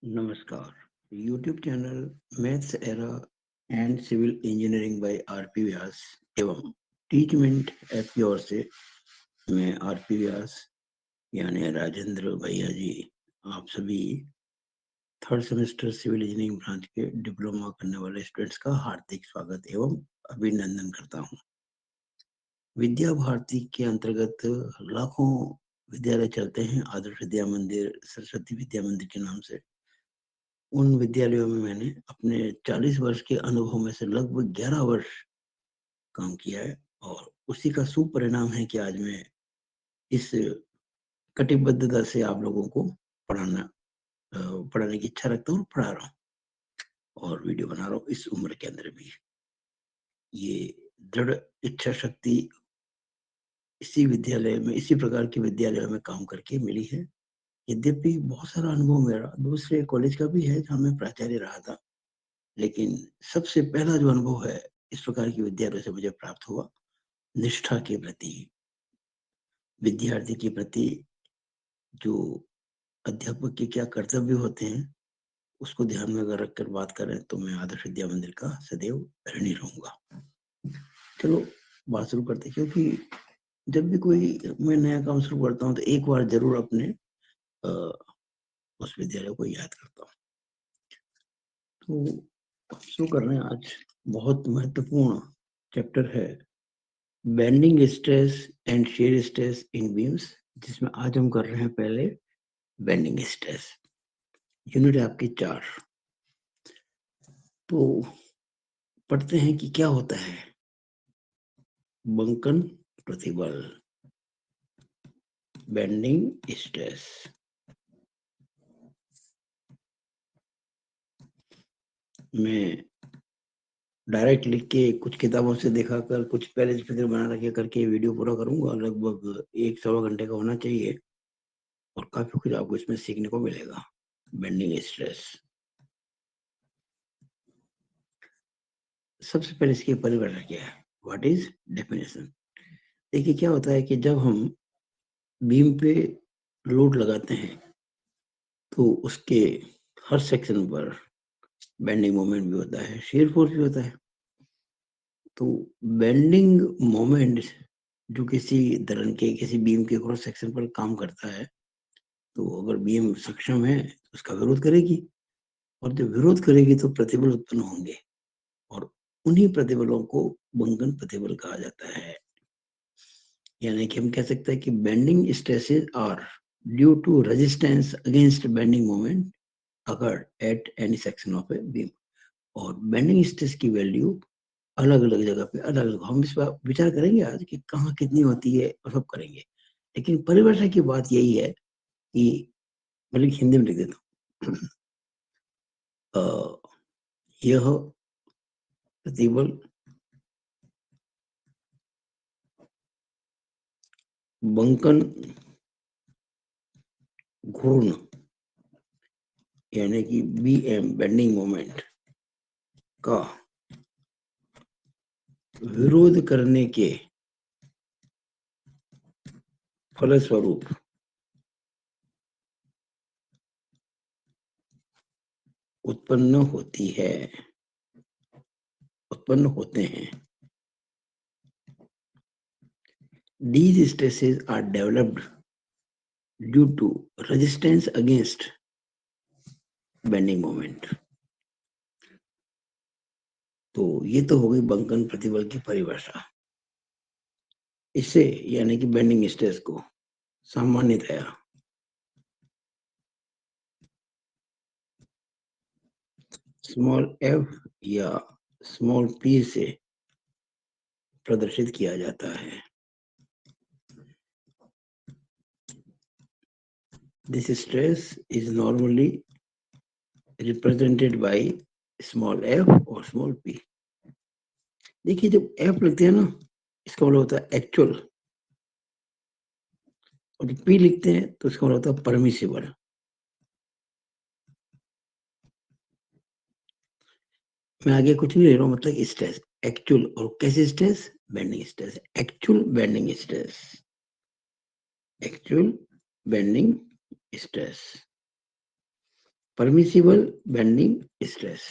नमस्कार। YouTube channel maths era and civil engineering by RP Vyas एवं teachment app की ओर से मैं आरपी व्यास यानी राजेंद्र भैया जी आप सभी third semester civil engineering branch के डिप्लोमा करने वाले स्टूडेंट्स का हार्दिक स्वागत एवं अभिनंदन करता हूं। विद्या भारती के अंतर्गत लाखों विद्यालय चलते हैं। आदर्श विद्या मंदिर, सरस्वती विद्या मंदिर के नाम से। उन विद्यालयों में मैंने अपने 40 वर्ष के अनुभव में से लगभग 11 वर्ष काम किया है और उसी का सुपरिणाम है कि आज मैं इस कटिबद्धता से आप लोगों को पढ़ाने की इच्छा रखता हूँ, पढ़ा रहा हूँ और वीडियो बना रहा हूँ इस उम्र के अंदर भी। ये दृढ़ इच्छा शक्ति इसी विद्यालय में, इसी प्रकार के विद्यालयों में काम करके मिली है। यद्यपि बहुत सारा अनुभव मेरा दूसरे कॉलेज का भी है जहाँ मैं प्राचार्य रहा था, लेकिन सबसे पहला जो अनुभव है इस प्रकार की विद्यालय से मुझे प्राप्त हुआ, निष्ठा के प्रति, विद्यार्थी के प्रति जो अध्यापक के क्या कर्तव्य होते हैं उसको ध्यान में अगर रखकर बात करें तो मैं आदर्श विद्या मंदिर का सदैव ऋणी रहूंगा। चलो बात शुरू करते हैं, क्योंकि जब भी कोई मैं नया काम शुरू करता हूँ तो एक बार जरूर अपने उस विद्यालय को याद करता हूँ। तो शुरू कर रहे हैं। आज बहुत महत्वपूर्ण चैप्टर है bending stress and shear stress in beams, जिसमें आज हम कर रहे हैं पहले बेंडिंग स्ट्रेस। यूनिट है आपकी 4। तो पढ़ते हैं कि क्या होता है बंकन प्रतिबल, बेंडिंग स्ट्रेस। मैं डायरेक्ट लिख के कुछ किताबों से दिखाकर कुछ पहले फिगर बना रखे करके वीडियो पूरा करूंगा। लगभग 1-1.25 घंटे का होना चाहिए और काफी कुछ आपको इसमें सीखने को मिलेगा। बेंडिंग स्ट्रेस, सबसे पहले इसकी परिभाषा क्या है, व्हाट इज डेफिनेशन। देखिए क्या होता है कि जब हम बीम पे लोड लगाते हैं तो उसके हर सेक्शन पर बेंडिंग मोमेंट भी होता है, shear फोर्स भी होता है। तो बेंडिंग मोमेंट जो किसी दरन के, किसी बीम के क्रॉस सेक्शन पर काम करता है, तो अगर बीम सक्षम है तो उसका विरोध करेगी और जब विरोध करेगी तो प्रतिबल उत्पन्न होंगे और उन्हीं प्रतिबलों को बंकन प्रतिबल कहा जाता है। यानी कि हम कह सकते हैं कि bending stresses are due to resistance against bending moment occurred at any section of a beam. और बेंडिंग स्ट्रेस की वैल्यू अलग अलग जगह पे अलग अलग, हम इस पर विचार करेंगे आज कि कहाँ कितनी होती है और सब करेंगे। लेकिन परिभाषा की बात यही है कि मतलब हिंदी में लिख देता हूँ, यह प्रतिबल बंकन घूर्ण यानी कि BM बेंडिंग मोमेंट का विरोध करने के फलस्वरूप उत्पन्न होती है, उत्पन्न होते हैं। These stresses are developed due to resistance against bending moment। तो ये तो हो गई बंकन प्रतिबल की परिभाषा। इसे यानी कि बेंडिंग स्ट्रेस को सामान्यतया स्मॉल f या स्मॉल p से प्रदर्शित किया जाता है। This stress is normally represented by small f और small p। देखिए जब f लिखते हैं ना, इसका मतलब होता है एक्चुअल, और जब p लिखते हैं तो इसका मतलब होता है परमिसिबल। मैं आगे कुछ नहीं ले रहा हूँ, मतलब स्ट्रेस एक्चुअल, और कैसे stress, bending stress, actual bending stress, actual bending stress. Permissible bending stress.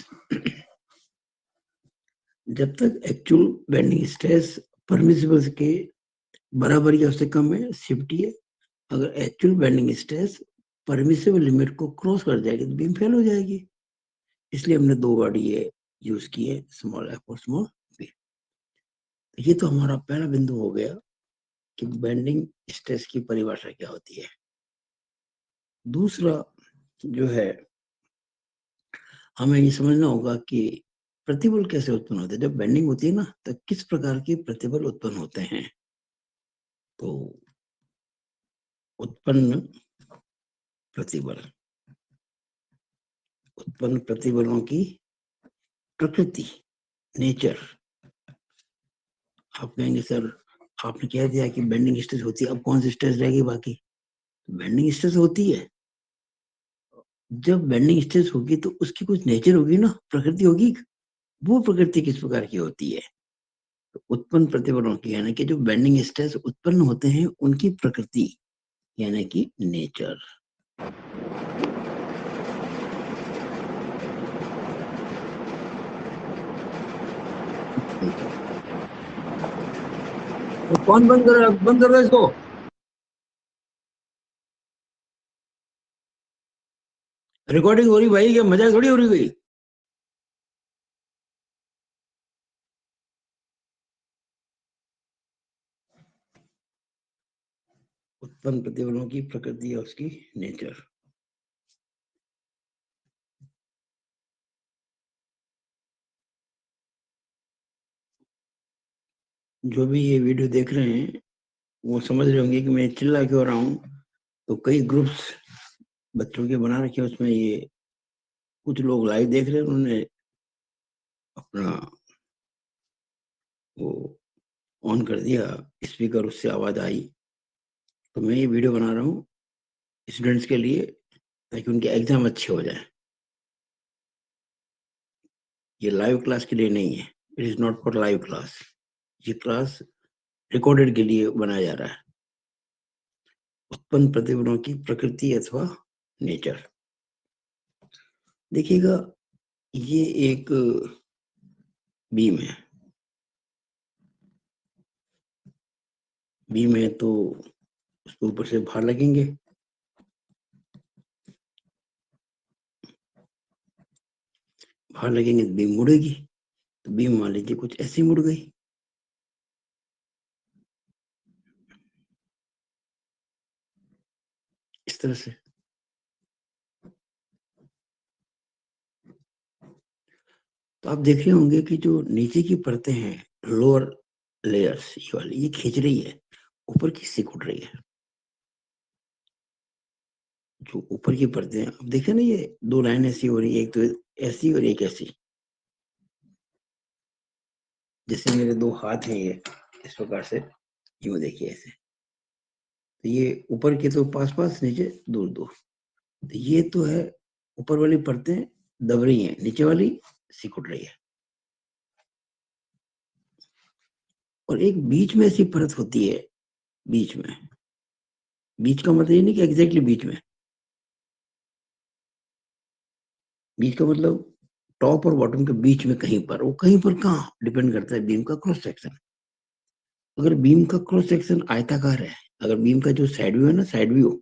जब तक एक्चुअल बेंडिंग स्ट्रेस परमिसिबल के बराबर या उससे कम है, सेफ्टी है। अगर actual bending stress permissible limit को क्रॉस कर जाएगी तो बीम फेल हो जाएगी। इसलिए हमने दो वर्ड ये यूज किए, स्मॉल एफ और स्मॉल बी। ये तो हमारा पहला बिंदु हो गया कि बेंडिंग स्ट्रेस की परिभाषा क्या होती है। दूसरा जो है, हमें ये समझना होगा कि प्रतिबल कैसे उत्पन्न होते हैं। जब बेंडिंग होती है ना, तो किस प्रकार के प्रतिबल उत्पन्न होते हैं। तो उत्पन्न प्रतिबल, उत्पन्न प्रतिबलों की प्रकृति, नेचर। आप कहेंगे सर आपने कह दिया कि बेंडिंग स्ट्रेस होती है, अब कौन सी स्ट्रेस रहेगी बाकी। बेंडिंग स्ट्रेस होती है, जब बेंडिंग स्ट्रेस होगी तो उसकी कुछ नेचर होगी ना, प्रकृति होगी। वो प्रकृति किस प्रकार की होती है, तो उत्पन्न प्रतिबलों की, यानी कि जो बेंडिंग स्ट्रेस उत्पन्न होते हैं उनकी प्रकृति, यानी कि नेचर। तो कौन बंद कर रहा है इसको। रिकॉर्डिंग हो रही भाई, क्या मजाक थोड़ी हो रही गई। उत्पन्न प्रतिबलों की प्रकृति और उसकी नेचर। जो भी ये वीडियो देख रहे हैं वो समझ रहे होंगे कि मैं चिल्ला क्यों रहा हूँ। तो कई ग्रुप्स बच्चों के बना रखे, उसमें ये कुछ लोग लाइव देख रहे हैं, उन्होंने अपना वो ऑन कर दिया स्पीकर, उससे आवाज आई। तो मैं ये वीडियो बना रहा हूँ स्टूडेंट्स के लिए, ताकि उनके एग्जाम अच्छे हो जाए। ये लाइव क्लास के लिए नहीं है, it is not for live class. ये क्लास रिकॉर्डेड के लिए बनाया जा रहा है। उत्पन्न प्रतिबलों की प्रकृति अथवा नेचर। देखिएगा, ये एक बीम है। बीम है तो उसके ऊपर से भार लगेंगे। भार लगेंगे तो बीम मुड़ेगी। तो बीम मान लीजिए कुछ ऐसी मुड़ गई, इस तरह से। तो आप देख रहे होंगे कि जो नीचे की परतें हैं, लोअर लेयर्स, ये वाली ये खींच रही है, ऊपर की सिकुड़ रही है। जो ऊपर की परतें हैं, अब देखे ना, ये दो लाइन ऐसी हो रही है, एक तो ऐसी और एक ऐसी। जैसे मेरे दो हाथ हैं ये इस प्रकार से, यूं देखिए ऐसे। तो ये ऊपर के तो पास पास, नीचे दूर दूर। तो ये तो है, ऊपर वाली परतें दब रही हैं, नीचे वाली सिकुड़ रही है। और एक बीच में ऐसी परत होती है, बीच में। बीच का मतलब ये नहीं कि एग्जैक्टली बीच में। बीच का मतलब टॉप और बॉटम के बीच में कहीं पर। वो कहीं पर कहाँ डिपेंड करता है बीम का क्रॉस सेक्शन। अगर बीम का क्रॉस सेक्शन आयताकार है, अगर बीम का जो साइड व्यू है ना, साइड व्यू,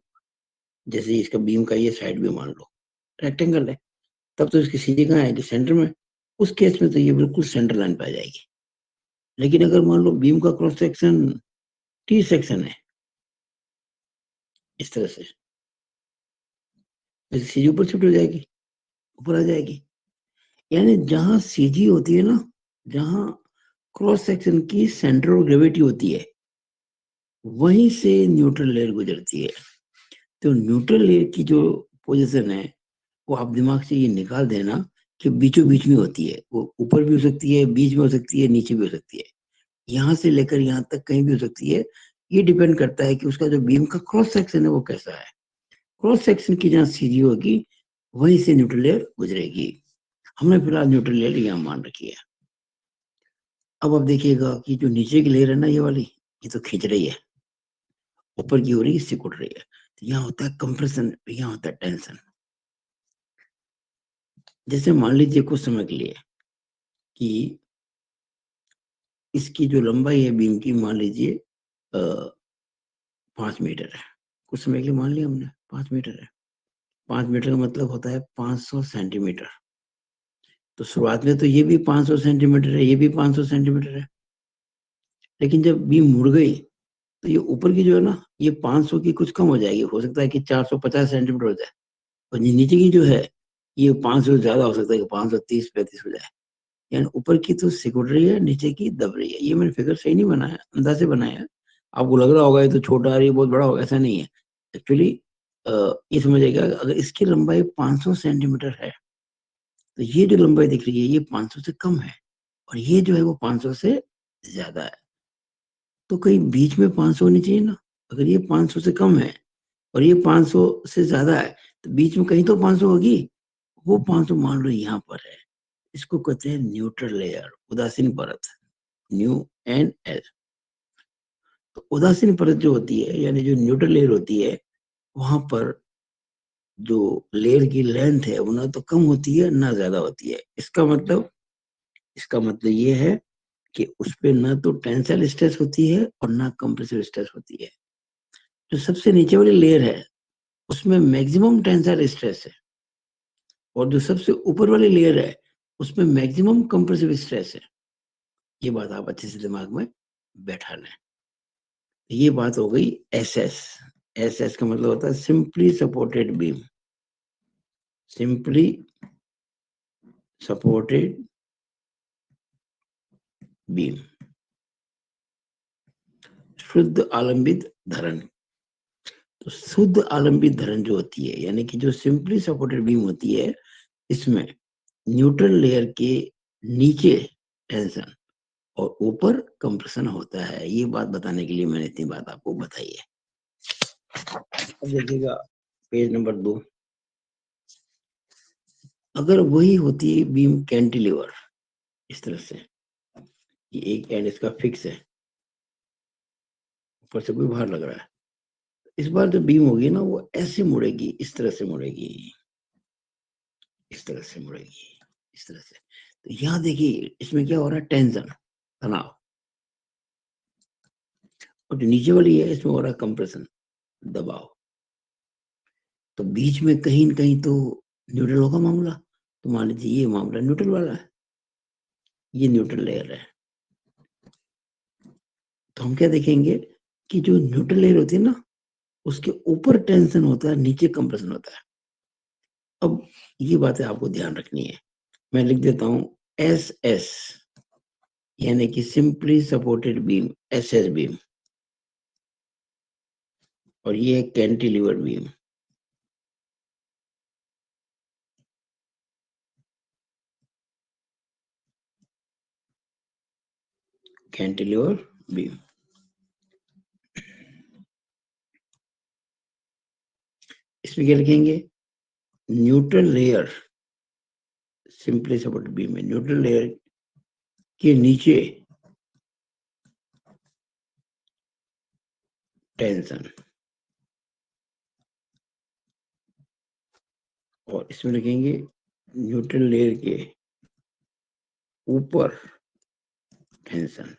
जैसे इसका बीम का ये साइड व्यू मान लो रेक्टेंगल है, तब तो इसकी सीधी कहाँ आएगी, सेंटर में। उस केस में तो ये बिल्कुल सेंटर लाइन पे आ जाएगी। लेकिन अगर मान लो बीम का क्रॉस सेक्शन टी सेक्शन है, इस तरह से, तो सीधी ऊपर शिफ्ट हो जाएगी, ऊपर आ जाएगी। यानी जहां सीजी होती है ना, जहां क्रॉस सेक्शन की सेंटर ऑफ ग्रेविटी होती है, वहीं से न्यूट्रल लेयर गुजरती है। तो न्यूट्रल लेयर की जो पोजीशन है, वो आप दिमाग से ये निकाल देना कि बीचों बीच में होती है। वो ऊपर भी हो सकती है, बीच में हो सकती है, नीचे भी हो सकती है, यहाँ से लेकर यहाँ तक कहीं भी हो सकती है। ये डिपेंड करता है कि उसका जो बीम का क्रॉस सेक्शन है वो कैसा है। क्रॉस सेक्शन की जहाँ सीधी होगी, वहीं से न्यूट्रल लेयर गुजरेगी। हमने फिलहाल न्यूट्रल लेयर यहाँ मान रखी है। अब आप देखिएगा कि जो नीचे की लेयर है ना, ये वाली, ये तो खींच रही है, ऊपर की हो रही है, सिकुड़ रही है। तो यहाँ होता है कंप्रेशन, यहाँ होता है टेंशन। जैसे मान लीजिए कुछ समय के लिए कि इसकी जो लंबाई है बीम की, मान लीजिए 5 मीटर है। कुछ समय के लिए मान लिया हमने 5 मीटर है। 5 मीटर का मतलब होता है 500 सेंटीमीटर। तो शुरुआत में तो ये भी 500 सेंटीमीटर है, ये भी 500 सेंटीमीटर है। लेकिन जब बीम मुड़ गई तो ये ऊपर की जो है ना, ये 500 की कुछ कम हो जाएगी। हो सकता है कि 450 सेंटीमीटर हो जाए। और नीचे की जो है, ये 500 से ज्यादा हो सकता है कि 530-35 हो जाए। यानी ऊपर की तो सिकुड़ रही है, नीचे की दब रही है। ये मैंने फिगर सही नहीं बनाया, अंदाजे बनाया है। आपको लग रहा होगा ये तो छोटा है, ये बहुत बड़ा होगा, ऐसा नहीं है। एक्चुअली ये समझिएगा, अगर इसकी लंबाई 500 सेंटीमीटर है तो ये जो लंबाई दिख रही है ये 500 से कम है, और ये जो है वो 500 से ज्यादा है। तो कहीं बीच में 500 होनी चाहिए ना। अगर ये 500 से कम है और ये 500 से ज्यादा है, तो बीच में कहीं तो 500 होगी। वो 500 मान लो यहाँ पर है। इसको कहते हैं न्यूट्रल लेयर, उदासीन परत। न्यू एन एल। तो उदासीन परत जो होती है, यानी जो न्यूट्रल लेयर होती है, वहां पर जो लेयर की लेंथ है वो ना तो कम होती है ना ज्यादा होती है। इसका मतलब ये है कि उस पे ना तो टेंसाइल स्ट्रेस होती है और ना कंप्रेसिव स्ट्रेस होती है। जो सबसे नीचे वाली लेयर है उसमें मैक्सिमम टेंसाइल स्ट्रेस है, और जो सबसे ऊपर वाली लेयर है उसमें मैक्सिमम कंप्रेसिव स्ट्रेस है। ये बात आप अच्छे से दिमाग में बैठा लें। ये बात हो गई एस एस। एस एस का मतलब होता है simply supported beam. Simply supported beam, शुद्ध आलंबित धरण। तो शुद्ध आलंबित धरण जो होती है, यानी कि जो सिंपली सपोर्टेड बीम होती है, इसमें न्यूट्रल लेयर के नीचे टेंशन और ऊपर कंप्रेशन होता है। ये बात बताने के लिए मैंने इतनी बात आपको बताई है। अब देखिएगा पेज नंबर 2। अगर वही होती है बीम कैंटिलीवर, इस तरह से, ये एक एंड इसका फिक्स है, ऊपर से कोई भार लग रहा है, इस बार जो बीम होगी ना वो ऐसे मुड़ेगी, इस तरह से मुड़ेगी, इस तरह से मुड़ेगी, इस तरह से। तो यहाँ देखिए इसमें क्या हो रहा है, टेंशन, तनाव। और जो नीचे वाली है इसमें हो रहा है कंप्रेशन, दबाव। तो बीच में कहीं न कहीं तो न्यूट्रल होगा मामला। तो मान लीजिए ये मामला न्यूट्रल वाला है, ये न्यूट्रल लेयर है। तो हम क्या देखेंगे कि जो न्यूट्रल लेयर होती है ना, उसके ऊपर टेंशन होता है, नीचे कंप्रेशन होता है। अब ये बातें आपको ध्यान रखनी है। मैं लिख देता हूं एस एस, यानी कि simply supported beam, S S beam. और ये है कैंटिलीवर बीम। Cantilever beam. इसमें क्या लिखेंगे, neutral layer, simply supported beam में न्यूट्रल लेयर के नीचे टेंशन, और इसमें लिखेंगे न्यूट्रल लेयर के ऊपर टेंशन।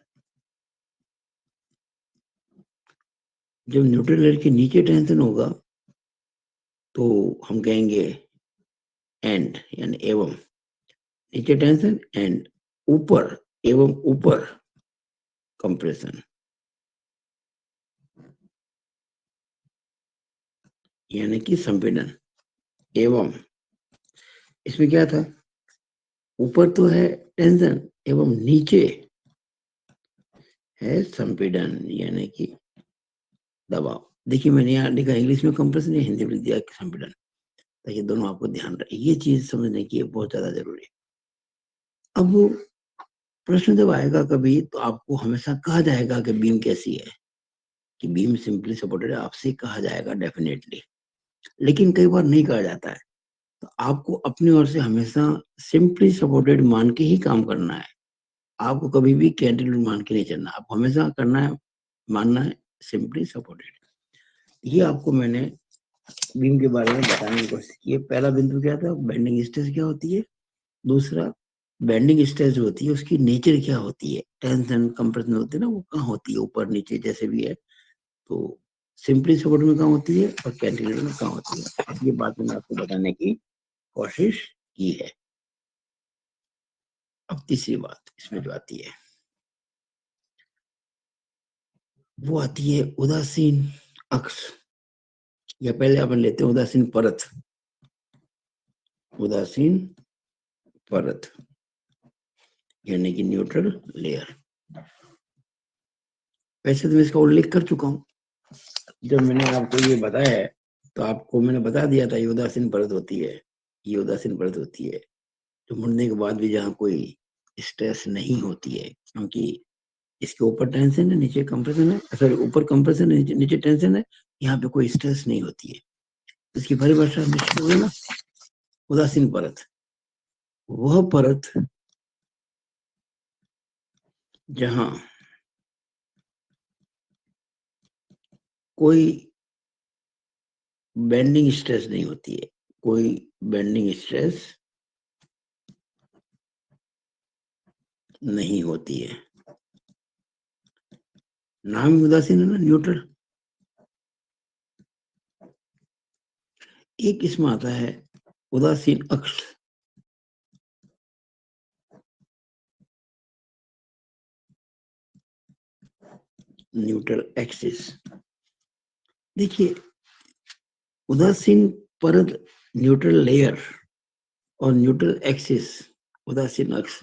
जब न्यूट्रल लेयर के नीचे टेंशन होगा तो हम कहेंगे एंड, यानी एवं। नीचे टेंशन एंड, ऊपर एवं ऊपर कंप्रेशन, यानी कि संपीड़न। एवं इसमें क्या था, ऊपर तो है टेंशन एवं नीचे है संपीड़न, यानी कि दबाव। देखिए मैंने यहाँ लिखा इंग्लिश में कंप्रेशन या हिंदी में लिख दिया संपीड़न, ताकि दोनों आपको ध्यान रहे। ये चीज समझने की बहुत ज्यादा जरूरी है। अब वो प्रश्न जब आएगा कभी तो आपको हमेशा कहा जाएगा कि बीम कैसी है, कि बीम सिंपली सपोर्टेड है, आपसे कहा जाएगा डेफिनेटली। लेकिन कई बार नहीं कहा जाता है। तो आपको अपनी ओर से हमेशा सिंपली सपोर्टेड मान के ही काम करना है। आपको कभी भी कैंटिलीवर मान के नहीं चलना, आपको हमेशा करना है, मानना है सिंपली सपोर्टेड। ये आपको मैंने बीम के बारे में बताने की कोशिश की है। पहला बिंदु क्या था, बेंडिंग स्ट्रेस क्या होती है, दूसरा बेंडिंग स्ट्रेस जो होती है उसकी नेचर क्या होती है, टेंशन कंप्रेशन होती है ना, वो कहाँ होती है, ऊपर नीचे जैसे भी है। तो सिंपली सपोर्ट में कहाँ होती है और कैंटिलीवर में कहाँ होती है, ये बात मैंने आपको बताने की कोशिश की है। अब तीसरी बात इसमें जो आती है वो आती है उदासीन अक्ष, या पहले अपन लेते हैं उदासीन परत। उदासीन परत यानी कि न्यूट्रल लेयर। वैसे तो मैं इसका उल्लेख कर चुका हूं, जब मैंने आपको ये बताया है तो आपको मैंने बता दिया था ये उदासीन परत होती है, ये उदासीन परत होती है जो मुड़ने के बाद भी जहाँ कोई स्ट्रेस नहीं होती है, क्योंकि इसके ऊपर टेंशन है नीचे कंप्रेशन है, सॉरी ऊपर कंप्रेशन है नीचे टेंशन है, यहाँ पे कोई स्ट्रेस नहीं होती है। इसकी परिभाषा निश्चित होगी ना, उदासीन परत वह परत जहां कोई बेंडिंग स्ट्रेस नहीं होती है, कोई बेंडिंग स्ट्रेस नहीं होती है। नाम उदासीन है ना, न्यूट्रल। एक इसमें आता है उदासीन अक्ष, न्यूट्रल एक्सिस। देखिए उदासीन परत न्यूट्रल लेयर और न्यूट्रल एक्सिस उदासीन अक्ष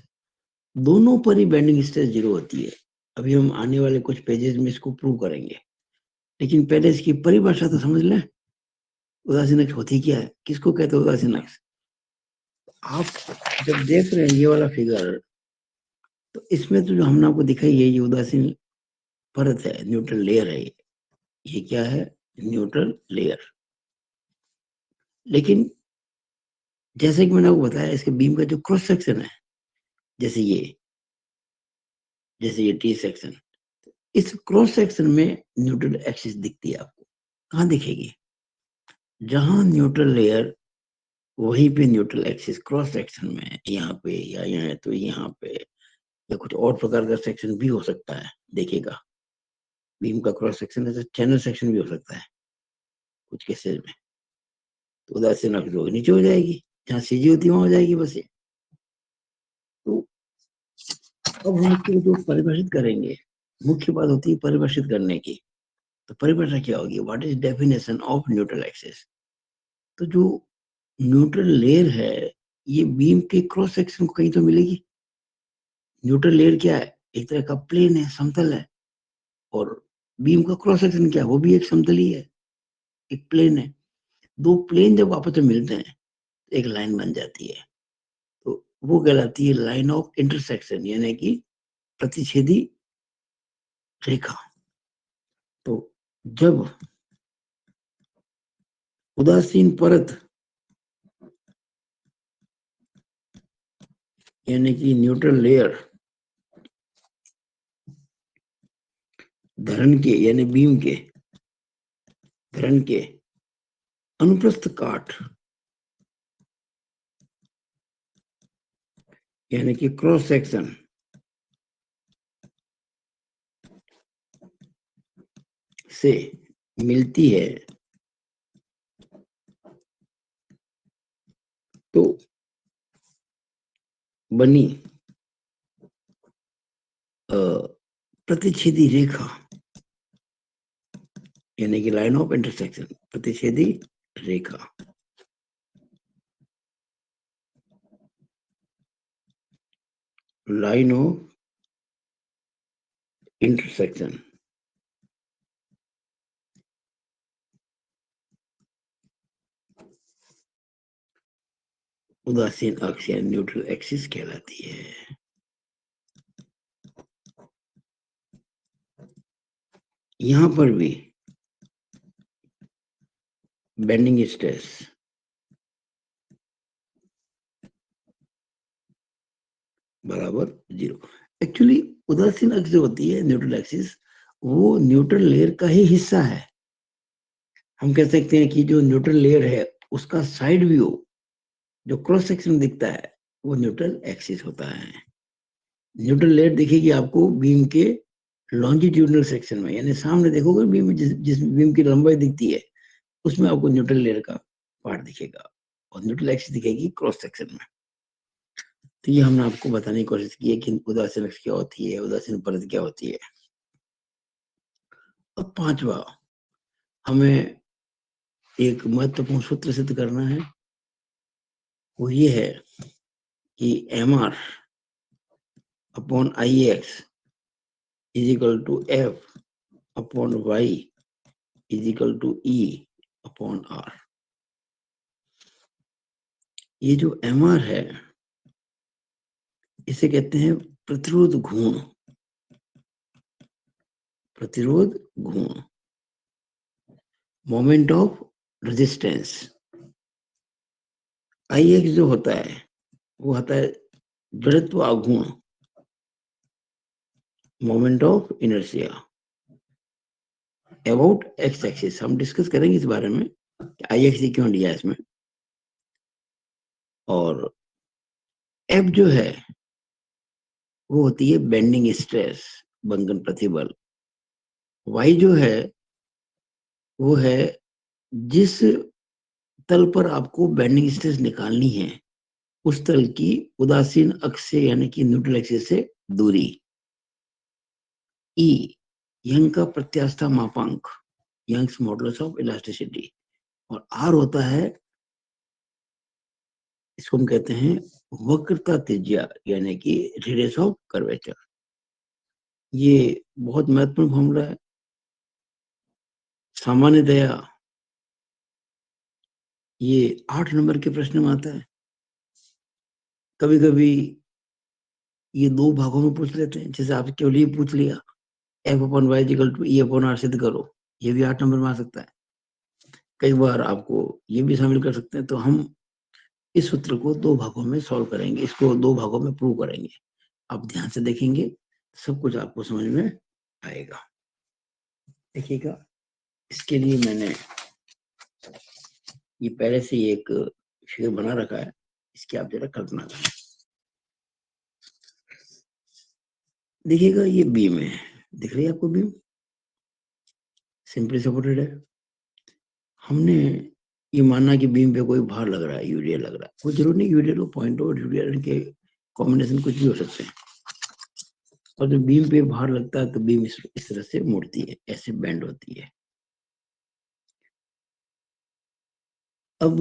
दोनों पर ही बेंडिंग स्ट्रेस जीरो होती है। अभी हम आने वाले कुछ पेजेस में इसको प्रूव करेंगे, लेकिन पहले इसकी परिभाषा तो समझ लें। उदासीन अक्ष होती क्या है, किसको कहते हैं उदासीन अक्ष। आप जब देख रहे हैं ये वाला फिगर, तो इसमें तो जो हमने आपको दिखाई है ये उदासीन परत है, न्यूट्रल लेयर है ये क्या है, न्यूट्रल लेयर। लेकिन जैसे कि मैंने आपको बताया इसके बीम का जो क्रॉस सेक्शन है, जैसे ये टी सेक्शन, इस क्रॉस सेक्शन में न्यूट्रल एक्सिस दिखती है आपको। कहाँ दिखेगी, जहां न्यूट्रल लेयर वहीं पे न्यूट्रल एक्सिस क्रॉस सेक्शन में है, यहाँ पे या यहाँ तो यहाँ पे, या कुछ और प्रकार का सेक्शन भी हो सकता है। देखिएगा बीम का क्रॉस सेक्शन है, चैनल सेक्शन भी हो सकता है कुछ केसेस में। तो उदासीन अक्ष नीचे हो जाएगी, जहाँ सीजी होती है वहां हो जाएगी बस ये। तो अब हम इसको जो परिभाषित करेंगे, मुख्य बात होती है परिभाषित करने की। तो परिभाषा क्या होगी, what is definition of neutral axis. तो जो न्यूट्रल लेयर है ये बीम के क्रॉस सेक्शन को कहीं तो मिलेगी। न्यूट्रल लेयर क्या है, एक तरह का प्लेन है, समतल है, और बीम का क्रॉस सेक्शन क्या है, वो भी एक समतल ही है, एक प्लेन है। दो प्लेन जब आपस में मिलते हैं एक लाइन बन जाती है, तो वो कहलाती है लाइन ऑफ इंटरसेक्शन, यानी कि प्रतिच्छेदी रेखा। तो जब उदासीन परत यानी कि न्यूट्रल लेयर धरण के यानी बीम के धरण के अनुप्रस्थ काट यानी कि क्रॉस सेक्शन से मिलती है, तो बनी प्रतिच्छेदी रेखा यानी कि लाइन ऑफ इंटरसेक्शन, प्रतिच्छेदी रेखा, लाइन ऑफ इंटरसेक्शन उदासीन अक्ष या न्यूट्रल एक्सिस कहलाती है। यहां पर भी बेंडिंग स्ट्रेस बराबर जीरो। एक्चुअली उदासीन अक्ष जो होती है न्यूट्रल एक्सिस, वो न्यूट्रल लेयर का ही हिस्सा है। हम कह सकते हैं कि जो न्यूट्रल लेयर है उसका साइड व्यू जो क्रॉस सेक्शन दिखता है वो न्यूट्रल एक्सिस होता है। न्यूट्रल लेयर दिखेगी आपको बीम के लॉन्जिट्यूडनल सेक्शन में, यानी सामने देखोगे बीम में जिस बीम की लंबाई दिखती है उसमें आपको न्यूट्रल लेयर का पार्ट दिखेगा, और न्यूट्रल एक्सिस दिखेगी क्रॉस सेक्शन में। तो ये हमने आपको बताने की कोशिश की है कि उदासीन अक्ष क्या होती है, उदासीन परत क्या होती है। अब पांचवा, हमें एक महत्वपूर्ण सूत्र सिद्ध करना है, वो ये है कि mr upon ix is equal to f upon y is equal to e upon r। ये जो mr है इसे कहते हैं प्रतिरोध गुण, प्रतिरोध गुण, मोमेंट ऑफ रेजिस्टेंस। ix जो होता है वो होता है जड़त्व आघूर्ण, moment of inertia about x axis. हम डिस्कस करेंगे इस बारे में आई एक्स क्यों लिया इसमें। और एफ जो है वो होती है बेंडिंग स्ट्रेस, बंकन प्रतिबल। वाई जो है वो है जिस तल पर आपको बेंडिंग स्ट्रेस निकालनी है उस तल की उदासीन अक्ष से यानी कि न्यूट्रल एक्सिस से दूरी। ई यंग का प्रत्यास्था मापांक, यंग्स मॉडुलस ऑफ इलास्टिसिटी। और आर होता है, इसको हम कहते हैं वक्रता त्रिज्या यानी कि रेडियस ऑफ कर्वेचर। ये बहुत महत्वपूर्ण फॉर्मूला है। सामान्यतया ये 8 नंबर के प्रश्न में आता है। कभी कभी ये 2 भागों में पूछ लेते हैं, जैसे आपसे केवल ये पूछ लिया F upon Y equal to E upon R सिद्ध करो, ये भी 8 नंबर में आ सकता है। कई बार आपको ये भी शामिल कर सकते हैं। तो हम इस सूत्र को 2 भागों में सॉल्व करेंगे, इसको 2 भागों में प्रूव करेंगे। आप ध्यान से देखेंगे सब कुछ आपको समझ में आएगा। देखिएगा, इसके लिए मैंने ये पहले से ही एक फिगर बना रखा है, इसकी आप जरा कल्पना करें। देखिएगा ये बीम है, दिख रही है आपको बीम, सिंपली सपोर्टेड है। हमने ये माना कि बीम पे कोई भार लग रहा है, यूरिया लग रहा है। कोई जरूर नहीं, यूरिया लो पॉइंट और यूरिया के कॉम्बिनेशन कुछ भी हो सकते हैं। और जब बीम पे भार लगता है तो बीम इस तरह से मुड़ती है, ऐसे बेंड होती है। अब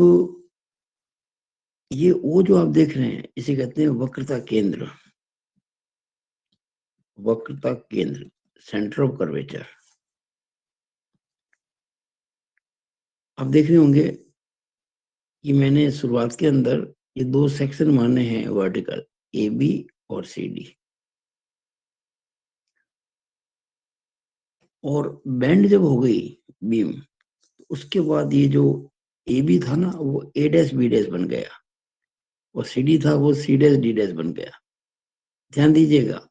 ये वो जो आप देख रहे हैं इसे कहते हैं वक्रता केंद्र, वक्रता केंद्र, सेंटर ऑफ कर्वेचर। आप देख रहे होंगे कि मैंने शुरुआत के अंदर ये 2 सेक्शन माने हैं वर्टिकल, ए बी और सी डी। और बेंड जब हो गई बीम, उसके बाद ये जो ए बी था ना वो ए डैश बी डैश बन गया, और सी डी था वो सी डैश डी डैश बन गया। ध्यान दीजिएगा,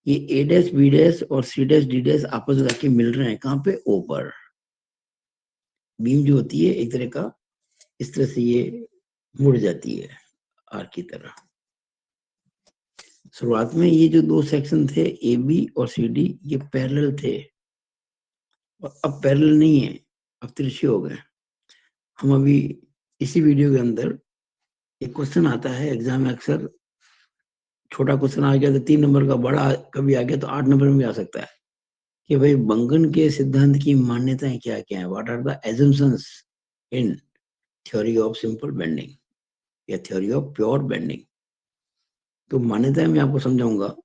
ये ए डैश बी डैश और सी डैश डी डैश आपस में जाके मिल रहे हैं कहाँ पे, ऊपर। बीम जो होती है एक तरह का इस तरह से ये मुड़ जाती है आर की तरह। शुरुआत में ये जो 2 सेक्शन थे ए बी और सी डी, ये पैरेलल थे, और अब पैरेलल नहीं है, अब तिरछे हो गए। हम अभी इसी वीडियो के अंदर एक क्वेश्चन आता है एग्जाम में, अक्सर छोटा क्वेश्चन आ गया तो 3 नंबर का, बड़ा कभी आ गया तो 8 नंबर में भी आ सकता है, कि भाई बंकन के सिद्धांत की मान्यताएं क्या क्या है, what are the assumptions in theory of simple bending या थ्योरी ऑफ प्योर बेंडिंग। तो मान्यताएं मैं आपको समझाऊंगा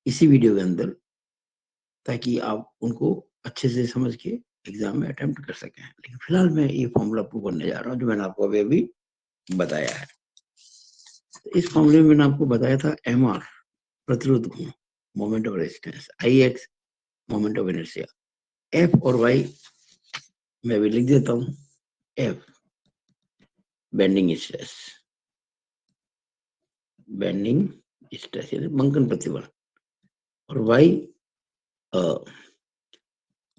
इसी वीडियो के अंदर, ताकि आप उनको अच्छे से समझ के एग्जाम में अटेम्प्ट कर सकें। लेकिन फिलहाल मैं ये फॉर्मूला प्रूव करने जा रहा हूँ जो मैंने आपको अभी अभी बताया है। तो इस फॉर्मूले में मैंने आपको बताया था एम आर प्रतिरोध गुण, moment of resistance, I x moment of inertia, F और वाई मैं भी लिख देता हूँ। F bending stress, bending stress यानी बंकन प्रतिबल, और वाई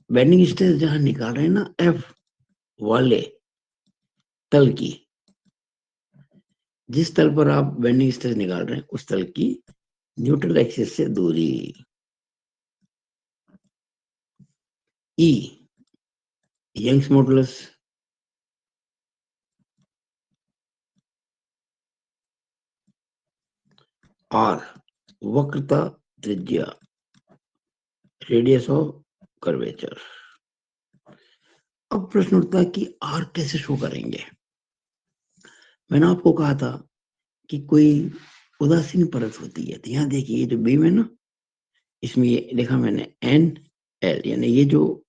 बेंडिंग स्ट्रेस जहां निकाल रहे हैं ना एफ वाले तल की, जिस तल पर आप बेंडिंग स्ट्रेस निकाल रहे हैं उस तल की न्यूट्रल एक्सिस से दूरी। ई यंग्स मॉडुलस, आर वक्रता त्रिज्या, रेडियस ऑफ कर्वेचर। अब प्रश्न उठता है कि आर कैसे शो करेंगे। मैंने आपको कहा था कि कोई उदासीन परत होती है, तो यहाँ देखिए ये जो बीम है ना, इसमें ये लिखा मैंने एन एल, यानी ये जो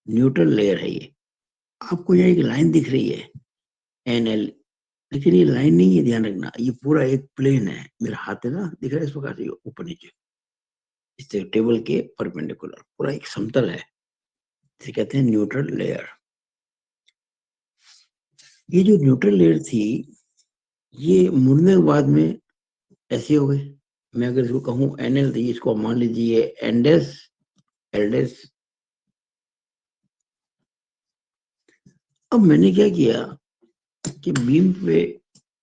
न्यूट्रल लेयर है, ये आपको यहाँ एक लाइन दिख रही है एन एल, लेकिन ये लाइन नहीं है, ध्यान रखना, ये पूरा एक प्लेन है। मेरा हाथ है ना, दिख रहा है इस प्रकार से ऊपर नीचे, इस टेबल के परपेंडिकुलर पूरा एक समतल है, इसे कहते हैं न्यूट्रल लेयर। ये जो न्यूट्रल लेयर थी, ये मुड़ने के बाद में ऐसे हो गई। मैं अगर इसको कहूँ एनएल, तो इसको मान लीजिए एनडेस एलडेस। अब मैंने क्या किया कि बीम पे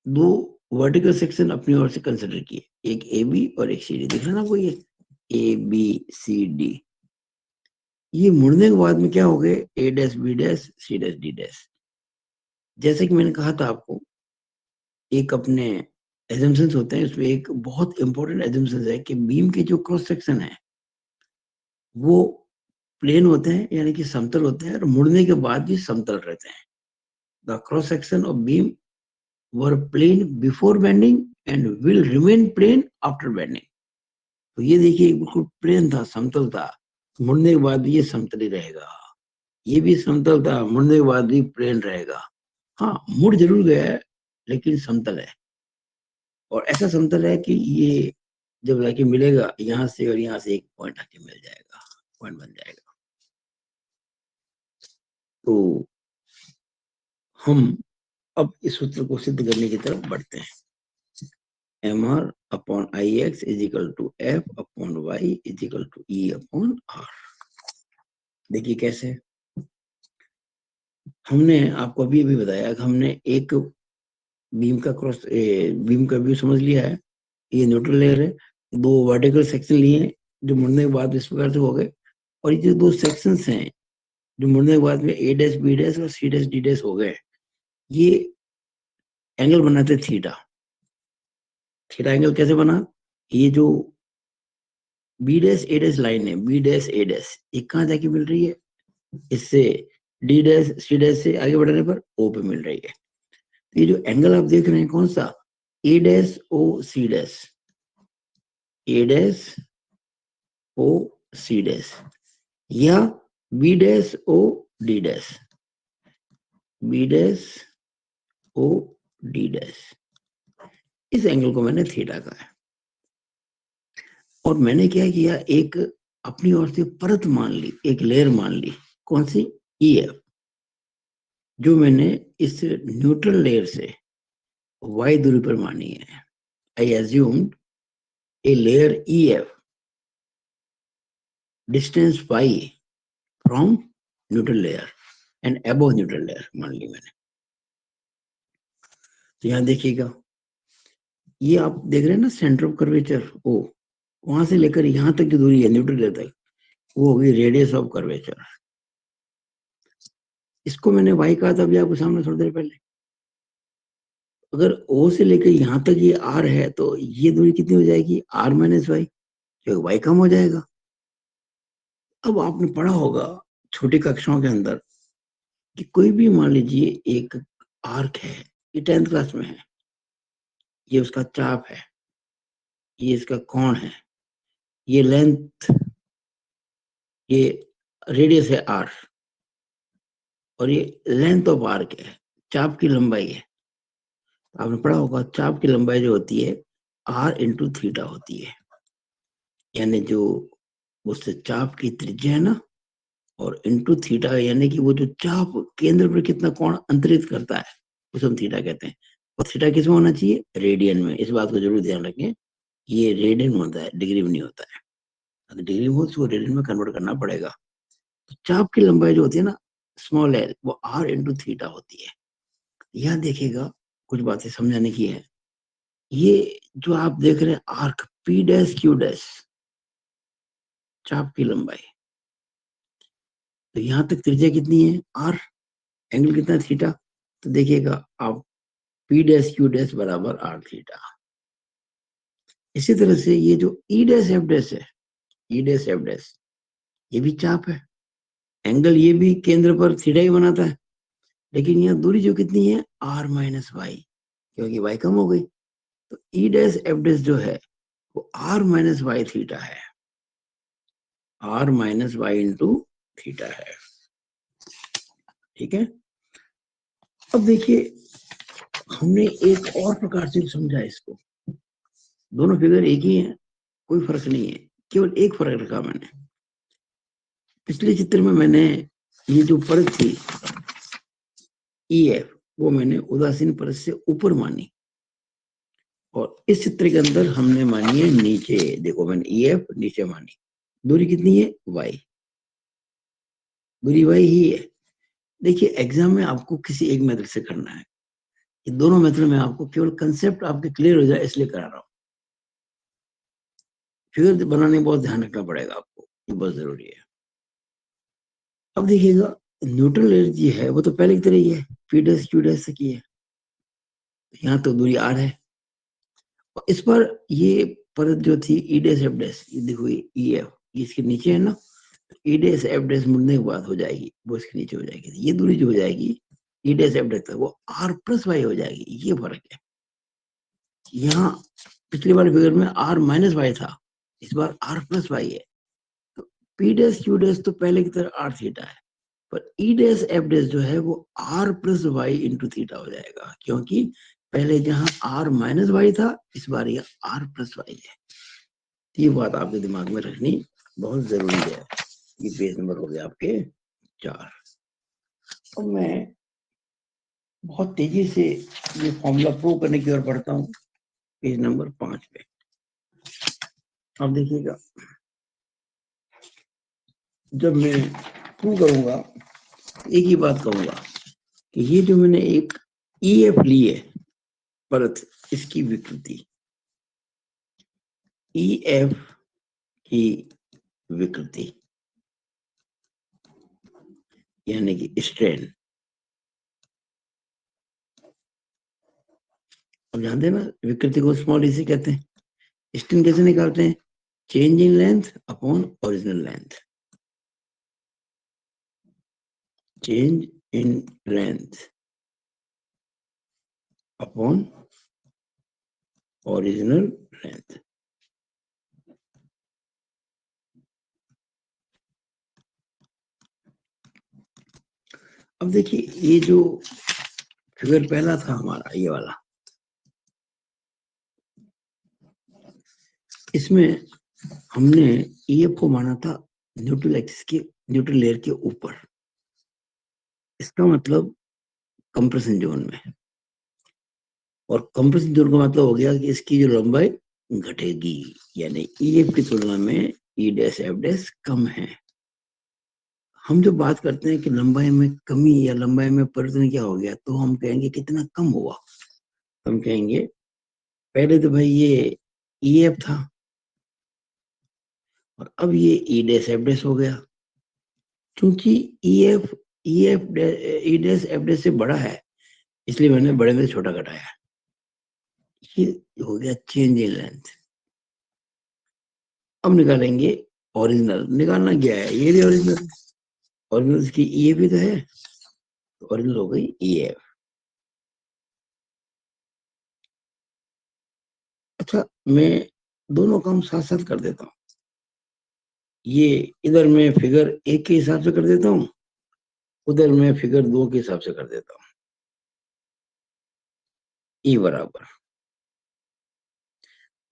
दो वर्टिकल सेक्शन अपनी ओर से कंसिडर किए, एक ए बी और एक सी डी। दिख रहा ना आपको, ये ए बी सी डी। ये मुड़ने के बाद में क्या हो गए, A dash B dash C dash D dash. जैसे कि मैंने कहा था आपको, एक अपने एजम्पशंस होते हैं, उसमें एक बहुत इंपॉर्टेंट एजम्पशन है कि बीम के जो क्रॉस सेक्शन है वो प्लेन होते हैं, यानी कि समतल होते हैं, और मुड़ने के बाद भी समतल रहते हैं। The cross section of beam were plane before bending and will remain plane after bending. तो ये देखिए बिल्कुल प्लेन था, समतल था, मुड़ने के बाद भी ये समतल ही रहेगा। ये भी समतल था, मुड़ने के बाद भी प्लेन रहेगा। हाँ, मुड़ जरूर गया है लेकिन समतल है, और ऐसा समतल है कि ये जब जाके मिलेगा यहाँ से और यहाँ से एक पॉइंट आके मिल जाएगा, पॉइंट बन जाएगा। तो हम अब इस सूत्र को सिद्ध करने की तरफ बढ़ते हैं। mr upon I X is equal to F upon Y is equal to E upon R. देखिए कैसे, हमने आपको अभी अभी बताया कि हमने एक बीम का व्यू समझ लिया है। ये न्यूट्रल लेयर है, दो वर्टिकल सेक्शन लिए हैं जो मुड़ने के बाद इस प्रकार से हो गए, और ये जो दो सेक्शंस हैं जो मुड़ने के बाद में ए डैश बी डैश और सी डैश डी डैश हो गए, ये एंगल बनाते थीटा। थीटा एंगल कैसे बना, ये जो B dash A dash line है, बी डैश ए डैश, ये कहाँ जाके मिल रही है, इससे डी डैश सी डैश से आगे बढ़ने पर ओ पे मिल रही है। तो ये जो एंगल आप देख रहे हैं कौन सा, A dash O C dash, A dash O C dash, या B dash O D dash, B dash O D dash. इस एंगल को मैंने थीटा कहा है। और मैंने क्या किया, एक अपनी ओर से परत मान ली, एक लेयर मान ली, कौन सी, ई एफ, जो मैंने इस न्यूट्रल लेयर से y दूरी पर मानी है। I assumed a layer E F distance y from neutral layer and above neutral layer मान ली मैंने। तो यहाँ देखिएगा, ये आप देख रहे हैं ना सेंटर ऑफ कर्वेचर ओ, वहां से लेकर यहाँ तक की दूरी है न्यूट्रल लेयर तक, वो होगी रेडियस ऑफ कर्वेचर। इसको मैंने y कहा था अभी आपके सामने थोड़ी देर पहले। अगर O से लेकर यहाँ तक ये R है, तो ये दूरी कितनी हो जाएगी, R माइनस वाई, जो y कम हो जाएगा। अब आपने पढ़ा होगा छोटी कक्षाओं के अंदर कि कोई भी मान लीजिए एक आर्क है, ये 10th क्लास में है, ये उसका चाप है, ये इसका कोण है, ये लेंथ, ये रेडियस है r, और ये लेंथ ऑफ आर्क है, चाप की लंबाई है। आपने पढ़ा होगा चाप की लंबाई जो होती है r इंटू थीटा होती है, यानी जो उससे चाप की त्रिज्या है ना, और इंटू थीटा, यानी कि वो जो चाप केंद्र पर कितना कोण अंतरित करता है उसे हम थीटा कहते हैं। और थीटा किस में होना चाहिए, रेडियन में। इस बात को जरूर ध्यान रखें, ये रेडियन में होता है, डिग्री में नहीं होता है। अगर डिग्री में हो तो उसको रेडियन में कन्वर्ट करना पड़ेगा। तो चाप की लंबाई जो होती है ना, स्मॉल एल, वो r इंटू थीटा होती है। यहाँ देखिएगा कुछ बातें समझाने की है। ये जो आप देख रहे हैं arc P dash Q dash, चाप की लंबाई, तो यहां तक त्रिज्या कितनी है आर, एंगल कितना थीटा, तो देखिएगा आप पी डैश क्यू डैश बराबर आर थीटा। इसी तरह से ये जो ई डैश एफ डैश है, ई डैश एफ डैश, ये भी चाप है, एंगल ये भी केंद्र पर थीटा ही बनाता है, लेकिन यहाँ दूरी जो कितनी है आर माइनस वाई, क्योंकि वाई कम हो गई, तो ई डैश एफ डैश जो है वो आर माइनस वाई थीटा है, R minus Y into theta है। ठीक है, अब देखिए हमने एक और प्रकार से समझा इसको, दोनों फिगर एक ही है, कोई फर्क नहीं है, केवल एक फर्क रखा मैंने। पिछले चित्र में मैंने ये जो परत थी ई एफ, वो मैंने उदासीन परत से ऊपर मानी, और इस चित्र के अंदर हमने मानी है नीचे। देखो मैंने ई एफ नीचे मानी, दूरी कितनी है वाई, दूरी वाई ही है। देखिए एग्जाम में आपको किसी एक मेथड से करना है, ये दोनों मेथड में आपको केवल कंसेप्ट आपके क्लियर हो जाए इसलिए करा रहा हूँ। फिगर बनाने में बहुत ध्यान रखना पड़ेगा आपको, ये बहुत जरूरी है। अब देखिएगा न्यूट्रल एनर्जी है वो तो पहले की तरह ही है, पी डैश क्यू डैश की है, यहाँ तो दूरी आर है, और इस पर ये परत जो थी ई डैश एफ डैश, ये देखो ई एफ, ये इसके नीचे है ना, ई डैश एफ डैश मुड़ने के बाद हो जाएगी, वो इसके नीचे हो जाएगी, ये दूरी जो हो जाएगी ई डैश एफ डैश तक, वो आर प्लस वाई हो जाएगी, ये फर्क है। यहाँ पिछली बार फिगर में आर माइनस वाई था, इस बार आर प्लस वाई है, तो पी डैश क्यू डैश तो पहले की तरह आर थीटा है, पर ई डैश एफ डैश जो है वो R plus Y into theta हो जाएगा, क्योंकि पहले जहां आर माइनस वाई था, इस बार ये आर प्लस वाई है। ये बात आपके दिमाग में रखनी बहुत जरूरी है। ये पेज नंबर हो गया आपके 4। और मैं बहुत तेजी से ये फॉर्मूला प्रूव करने की ओर बढ़ता हूँ, पेज नंबर 5 पे। अब देखिएगा जब मैं प्रूव करूंगा, एक ही बात कहूंगा कि ये जो मैंने एक ई एफ ली है परत, इसकी विकृति, ई एफ की विकृति यानी कि स्ट्रेन, अब जानते हैं ना विकृति को स्मॉल इसी कहते हैं। स्ट्रेन कैसे निकालते हैं, change in length upon original length, change in length upon original length. अब देखिए ये जो फिगर पहला था हमारा ये वाला, इसमें हमने ईएफ को माना था न्यूट्रल एक्सिस के, न्यूट्रल लेयर के ऊपर, इसका मतलब कंप्रेशन जोन में, और कंप्रेशन जोन का मतलब हो गया कि इसकी जो लंबाई घटेगी, यानी ईएफ की तुलना में ई डैश एफ डैश कम है। हम जो बात करते हैं कि लंबाई में कमी या लंबाई में परिवर्तन क्या हो गया, तो हम कहेंगे कितना कम हुआ, हम कहेंगे पहले तो भाई ये ईएफ था और अब ये ई डैश एफ डैश हो गया, क्योंकि ईएफ ईएफ ई डैश एफ डैश से बड़ा है, इसलिए मैंने बड़े में छोटा घटाया, ये हो गया चेंज इन लेंथ। अब निकालेंगे ओरिजिनल, निकालना क्या है, ये भी ओरिजिनल, ओरिजिनल की ई भी तो है, तो ओरिजिनल हो गई ई एफ। अच्छा मैं दोनों काम साथ साथ कर देता हूँ, ये इधर मैं फिगर 1 के हिसाब से कर देता हूँ, उधर मैं फिगर 2 के हिसाब से कर देता हूँ। ई बराबर,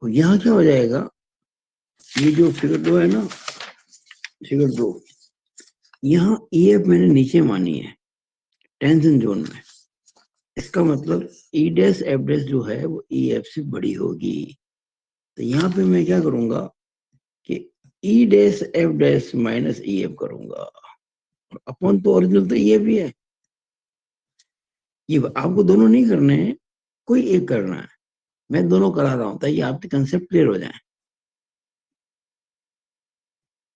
तो यहाँ क्या हो जाएगा, ये जो फिगर 2 है ना, फिगर 2, यहाँ ई एफ मैंने नीचे मानी है टेंशन जोन में, इसका मतलब ई डैश एफ डैश जो है वो ई एफ से बड़ी होगी, तो यहाँ पे मैं क्या करूंगा कि ई dash F dash minus E F करूंगा, अपन तो ओरिजिनल तो ये भी है, ये आपको दोनों नहीं करने हैं, कोई एक करना है। मैं दोनों करा रहा हूं ताकि आपके कंसेप्ट क्लियर हो जाए।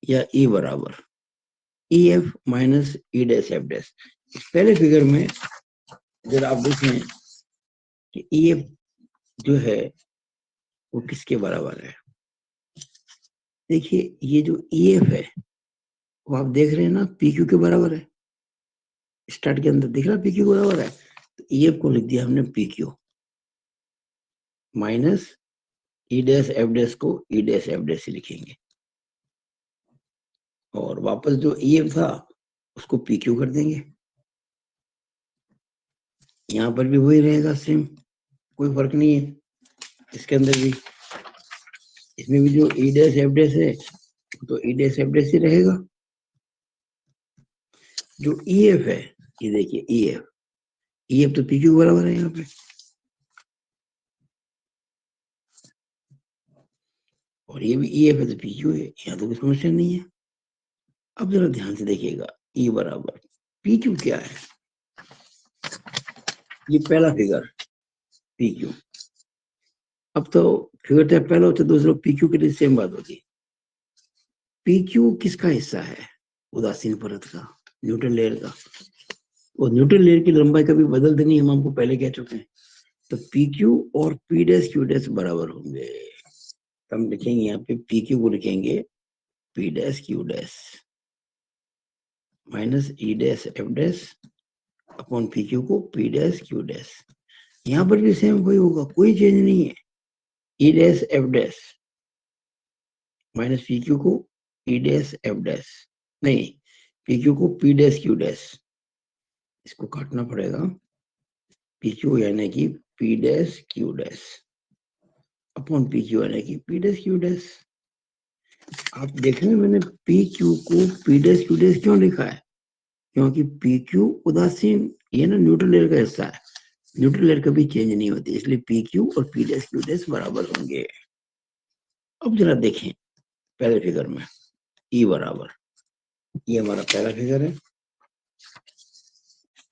या ई बराबर E F minus E dash F dash. पहले फिगर में अगर आप देखें कि ई एफ जो है वो किसके बराबर है। देखिए ये जो ई एफ है वो आप देख रहे हैं ना पी क्यू के बराबर है। स्टार्ट के अंदर दिख रहा पी क्यू बराबर है, तो ई एफ को लिख दिया हमने P Q minus E dash F dash को ई डैश एफ डैश से लिखेंगे, और वापस जो ई एफ था उसको पी क्यू कर देंगे। यहाँ पर भी वही रहेगा सेम, कोई फर्क नहीं है। इसके अंदर भी, इसमें भी जो ई डैश एफ डैश है तो ई डैश एफ डैश ही रहेगा। जो ई एफ है ये देखिए ई एफ तो पी क्यू बराबर है यहाँ पे, और ये भी ई एफ है तो पी क्यू है, यहाँ तो कोई समस्या नहीं है। अब जरा ध्यान से देखिएगा ई बराबर पी क्यू क्या है। ये पहला फिगर पी क्यू, अब तो फिगर चाहे पहला हो तो दूसरा पी क्यू के लिए सेम बात होगी। पी क्यू किसका हिस्सा है, उदासीन परत का, न्यूट्रल लेयर का। वो न्यूट्रल लेयर की लंबाई कभी बदल देनी, हम आपको पहले कह चुके हैं। तो पी क्यू और पी डैश क्यू डैश बराबर होंगे, तो हम लिखेंगे यहाँ पे पी क्यू को लिखेंगे P dash Q dash minus E dash F dash upon P Q को पी डैश क्यू डैश। यहाँ पर भी सेम वही होगा, कोई चेंज नहीं है। ई dash F dash minus P Q को ई डैश एफ डैश, नहीं पी क्यू को पी डैश क्यू डैश, इसको काटना पड़ेगा। पी क्यू यानी कि P dash Q dash upon P Q यानी कि पी डैश क्यू डैश। आप देख रहे हैं मैंने पी क्यू को पी डैश क्यू डैश क्यों लिखा है, क्योंकि पी क्यू उदासीन, ये ना न्यूट्रल लेयर का हिस्सा है, न्यूट्रल लेयर कभी चेंज नहीं होती, इसलिए पी क्यू और पी डैश क्यू डैश बराबर होंगे। अब जरा देखें पहले फिगर में ई बराबर, ये हमारा पहला फिगर है,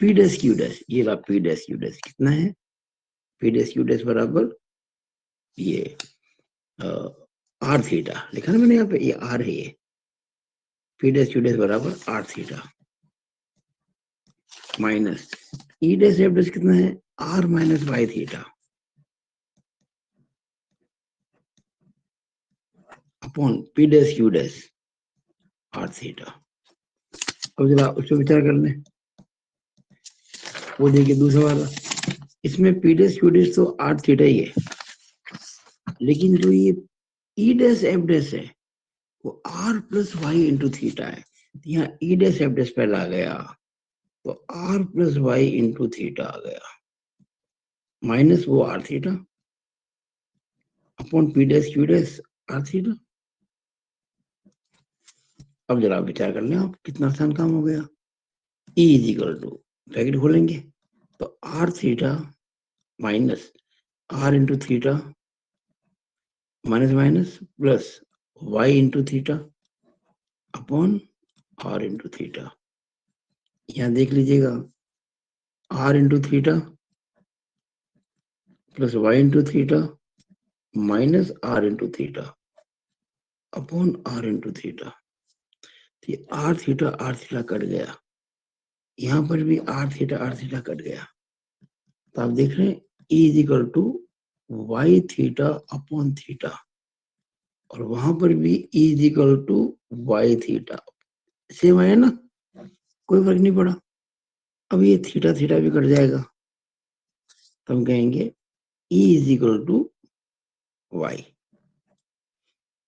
पी डैश क्यू डैश, ये रहा पी डैश क्यू डैश कितना है, पी डैश क्यू डैश बराबर ये आर थीटा लिखा ना मैंने यहाँ पे, ये आर है, ये पी डैश क्यू डैश बराबर R theta minus E dash F dash कितना है, R minus Y theta upon P dash Q dash R theta. अब जरा उस पर विचार कर लें, वो देखिए दूसरा वाला, इसमें पी डैश क्यू डैश तो आर थीटा ही है, लेकिन जो ये ई डैश एफ डैश है वो R plus Y into theta है। यहाँ ई डैश एफ डैश पहला आ गया तो R plus Y into theta आ गया माइनस वो R theta upon P dash Q dash R theta. अब जरा विचार कर लें आप, कितना आसान काम हो गया। E is equal to, bracket खोलेंगे तो R theta minus R into theta minus minus plus Y into theta upon R into theta. यहाँ देख लीजिएगा R into theta plus Y into theta minus R into theta upon R into theta. ये R theta cut गया, यहाँ पर भी are theta cut गया, तो आप देख रहे हैं E is equal to Y theta upon theta, और वहां पर भी E is equal to Y theta, same है ना, कोई फर्क नहीं पड़ा। अब ये थीटा थीटा भी कट जाएगा, तो हम कहेंगे E is equal to Y,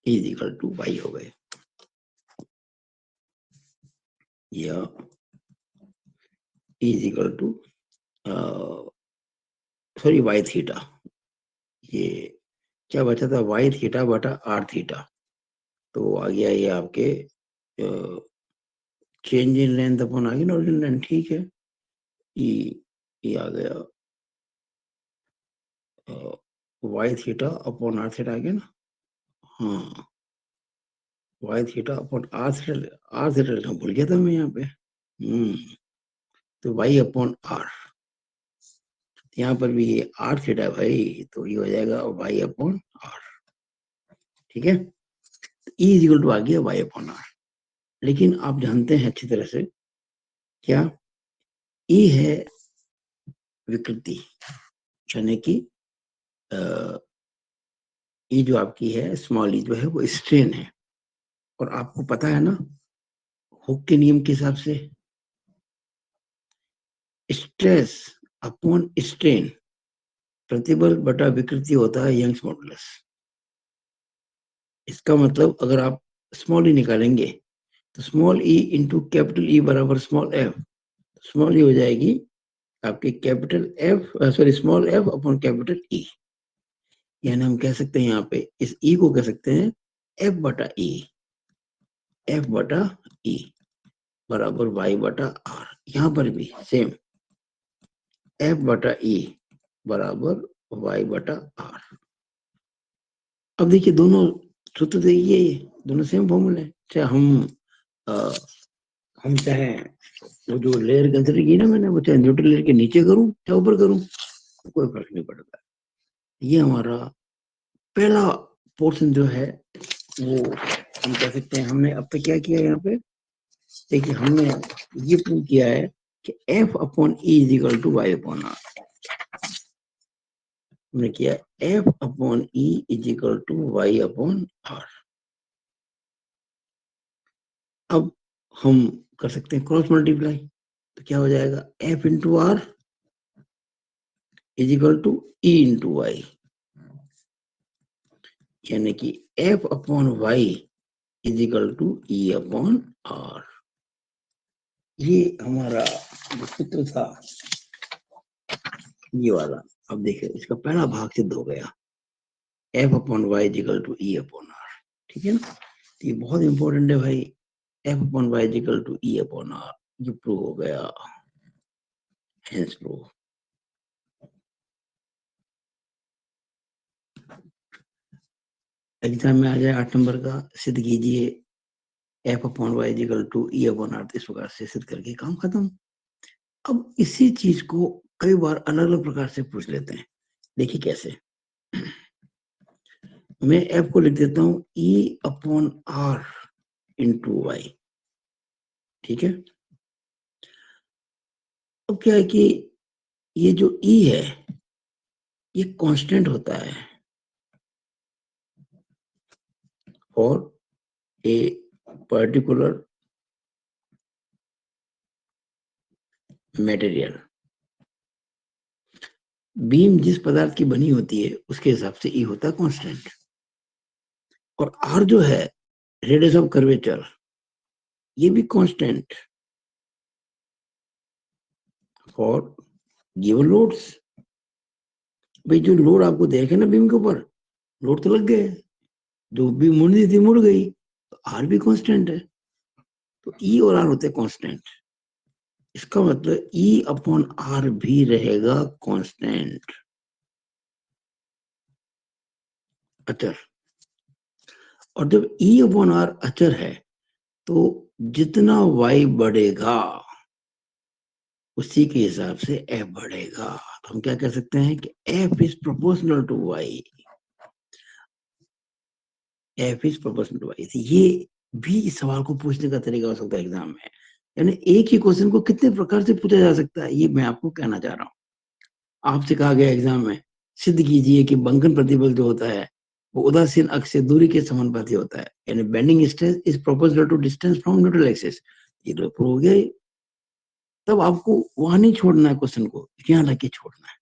is equal to Y हो गए, या is equal to sorry Y theta, ये क्या बचा था, वाई थीटा बटा आर थीटा, तो आ गया ये आपके चेंज इन लेंथ अपन आ गया ना, ओरिजिनल लेंथ, ठीक है। ये आ गया Y theta upon R theta आ गया ना, हाँ Y theta upon R theta भूल गया था मैं यहाँ पे। तो वाई अपॉन आर, यहाँ पर भी ये आर थीटा भाई, तो ये हो जाएगा वाई अपॉन आर। ठीक है, ई इज इक्वल टू आ गया वाई अपॉन आर। लेकिन आप जानते हैं अच्छी तरह से क्या, ई है विकृति, यानी कि ई जो आपकी है, स्मॉल ई जो है वो स्ट्रेन है। और आपको पता है ना हुक के नियम के हिसाब से स्ट्रेस अपॉन स्ट्रेन प्रतिबल बटा विकृति होता है यंग्स मॉडुलस। इसका मतलब अगर आप स्मॉल ई निकालेंगे तो small E into capital E बराबर स्मॉल एफ, स्मॉल ई हो जाएगी आपकी capital F, sorry small F upon capital E. यानी हम कह सकते हैं यहाँ पे इस ई को कह सकते हैं एफ बटा ई, एफ बटा ई बराबर वाई बटा आर। यहाँ पर भी सेम एफ बटा ई बराबर वाई बटा आर। अब देखिए दोनों सूत्र देखिए, दोनों सेम फॉर्मूला है। चाहे हम चाहे वो जो लेयर कंसिडर की ना मैंने, वो चाहे न्यूट्रल लेयर के नीचे करूं चाहे ऊपर करूं, कोई फर्क नहीं पड़ता। ये हमारा पहला पोर्शन जो है वो हम कह सकते हैं, हमने अब तक क्या किया यहाँ पे, देखिए हमने ये प्रूव किया है कि F upon E is equal to Y upon R. हमने किया F upon E is equal to Y upon R. अब हम कर सकते हैं क्रॉस मल्टीप्लाई, तो क्या हो जाएगा F into R is equal to E into Y, यानी कि F upon Y is equal to E upon R. ये हमारा सूत्र था ये वाला। अब देखिए इसका पहला भाग सिद्ध हो गया, F upon Y is equal to E upon R. ठीक है ना, तो ये बहुत इंपॉर्टेंट है भाई, F upon Y is equal to E upon R, ये प्रूव हो गया, हेंस प्रूव। एग्जाम में आ जाए 8 नंबर का, सिद्ध कीजिए F upon Y is equal to E upon R, इस प्रकार से सिद्ध करके काम खत्म। अब इसी चीज को कई बार अलग अलग प्रकार से पूछ लेते हैं। देखिए कैसे, मैं F को लिख देता हूं E upon R into Y. ठीक है, अब क्या है कि ये जो E है ये कांस्टेंट होता है और ए पर्टिकुलर मटेरियल। बीम जिस पदार्थ की बनी होती है उसके हिसाब से ई होता है कांस्टेंट। और आर जो है रेडियस ऑफ कर्वेचर, ये भी कांस्टेंट फॉर गिवन लोड्स। भाई जो लोड आपको देखे ना बीम के ऊपर, लोड तो लग गए, जो बीम मुड़नी थी मुड़ गई, तो आर भी कांस्टेंट है। तो ई और आर होते हैं कांस्टेंट, इसका मतलब ई अपॉन आर भी रहेगा कांस्टेंट, अचर। और जब ई अपॉन आर अचर है तो जितना वाई बढ़ेगा उसी के हिसाब से एफ बढ़ेगा। तो हम क्या कह सकते हैं कि F is proportional to Y, F is proportional to Y. ये भी इस सवाल को पूछने का तरीका हो सकता है एग्जाम में, यानी एक ही क्वेश्चन को कितने प्रकार से पूछा जा सकता है, ये मैं आपको कहना चाह रहा हूँ। आपसे कहा गया एग्जाम में सिद्ध कीजिए कि बंकन प्रतिबल जो होता है वो उदासीन अक्ष से दूरी के समानुपाती होता है, यानी bending stress is proportional to distance from neutral axis. ये तो प्रूव हो गया ही। तब आपको वहां नहीं छोड़ना है क्वेश्चन को, यहाँ लाके छोड़ना है,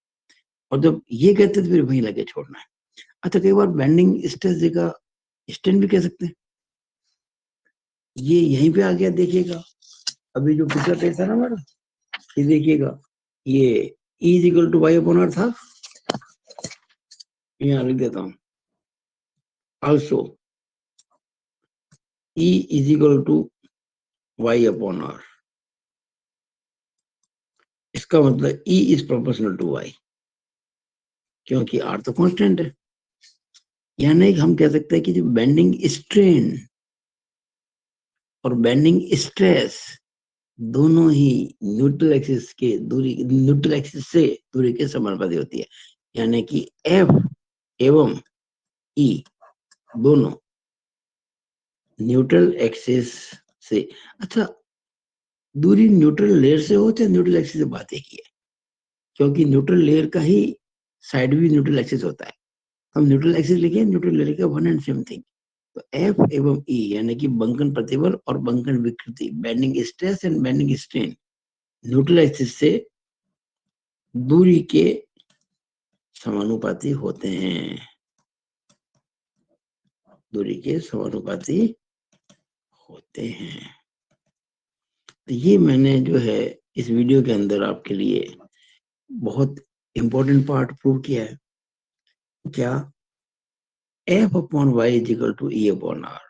और जब ये कहते हैं तो फिर वहीं लाके छोड़ना है। अच्छा, कई बार बेंडिंग स्ट्रेस जगह स्ट्रेन भी कह सकते हैं, ये यहीं पे आ गया देखिएगा। अभी जो पिछला पेज था ना हमारा, ये देखिएगा, ये E is equal to Y upon R था, यहाँ लिख देता हूँ also E is equal to y upon r। इसका मतलब E is proportional to y, क्योंकि r तो कांस्टेंट है। यानी हम कह सकते हैं कि जो बेंडिंग स्ट्रेन और बेंडिंग स्ट्रेस दोनों ही न्यूट्रल एक्सिस से दूरी के समानुपाती होती है, यानी कि एफ एवं ई दोनों न्यूट्रल एक्सिस से। अच्छा, दूरी न्यूट्रल लेयर से हो चाहे न्यूट्रल एक्सिस से, बात एक ही है, क्योंकि न्यूट्रल लेयर का ही साइड भी न्यूट्रल एक्सिस होता है। हम न्यूट्रल एक्सिस लिखे, न्यूट्रल लेयर का वन एंड सेम थिंग। तो एफ एवं ई यानी कि बंकन प्रतिबल और बंकन विकृति, bending stress and bending strain, neutral axis से दूरी के समानुपाती होते हैं, दूरी के समानुपाती होते हैं। तो ये मैंने जो है इस वीडियो के अंदर आपके लिए बहुत इंपॉर्टेंट पार्ट प्रूव किया है। क्या? F upon y is equal to E upon R.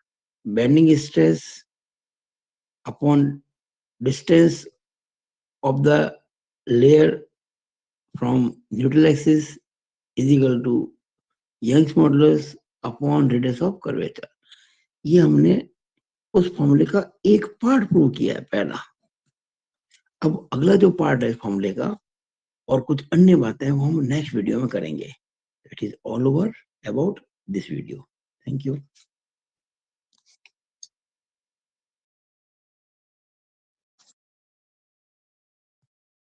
Bending stress upon distance of the layer from neutral axis is equal to Young's modulus upon radius of curvature. ये हमने उस फॉर्मूले का एक part prove किया है पहला। अब अगला जो पार्ट है इस फॉर्मूले का और कुछ अन्य बातें वो हम नेक्स्ट वीडियो में करेंगे। It is all over about this video. Thank you.